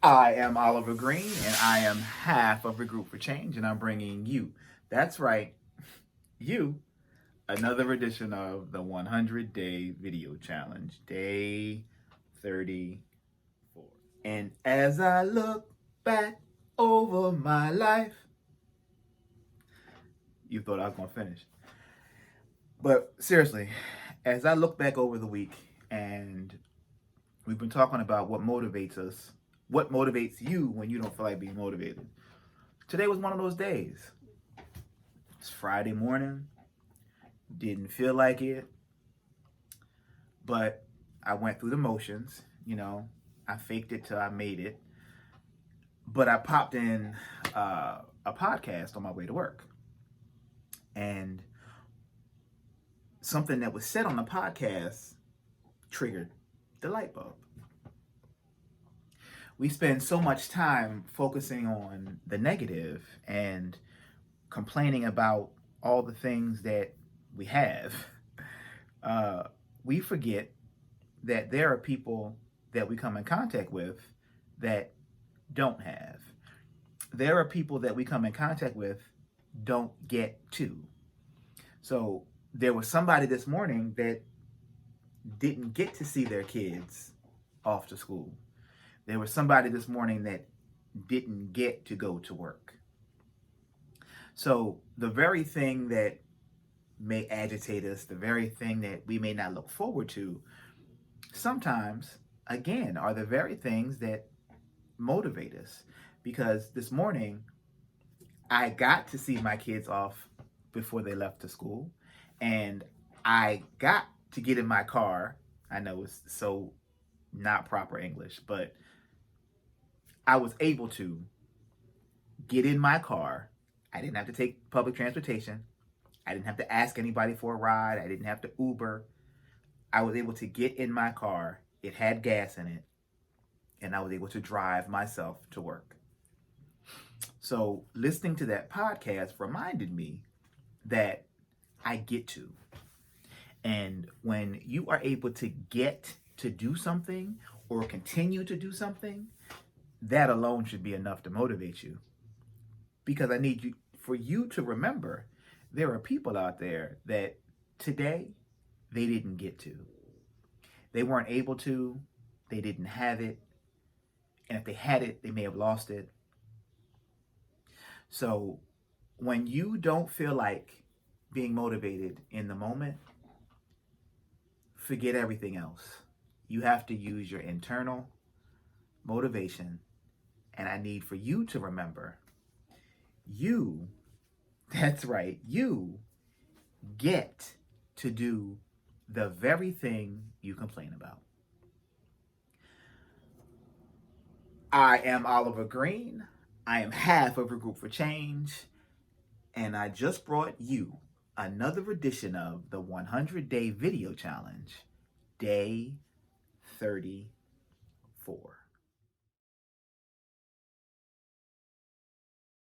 I am Oliver Green, and I am half of a group for change, and I'm bringing you, that's right, you, another edition of the 100-day video challenge, day 34. And as I look back over my life, you thought I was going to finish. But seriously, as I look back over the week, and we've been talking about what motivates us, what motivates you when you don't feel like being motivated. Today was one of those days. It's Friday morning. Didn't feel like it. But I went through the motions. I faked it till I made it. But I popped in a podcast on my way to work. And something that was said on the podcast triggered the light bulb. We spend so much time focusing on the negative and complaining about all the things that we have. We forget that there are people that we come in contact with that don't have. There are people that we come in contact with don't get to. So there was somebody this morning that didn't get to see their kids off to school. There was somebody this morning that didn't get to go to work. So the very thing that may agitate us, the very thing that we may not look forward to, sometimes, again, are the very things that motivate us. Because this morning, I got to see my kids off before they left to school, and I got to get in my car. I know it's so not proper English, but I was able to get in my car. I didn't have to take public transportation. I didn't have to ask anybody for a ride. I didn't have to Uber. I was able to get in my car. It had gas in it. And I was able to drive myself to work. So listening to that podcast reminded me that I get to. And when you are able to get to do something or continue to do something, that alone should be enough to motivate you. Because I need for you to remember there are people out there that today they didn't get to. They weren't able to, they didn't have it, and if they had it, they may have lost it. So when you don't feel like being motivated in the moment, forget everything else. You have to use your internal motivation. And I need for you to remember, that's right, you get to do the very thing you complain about. I am Oliver Green. I am half of a group for change. And I just brought you another edition of the 100-day video challenge, day 34.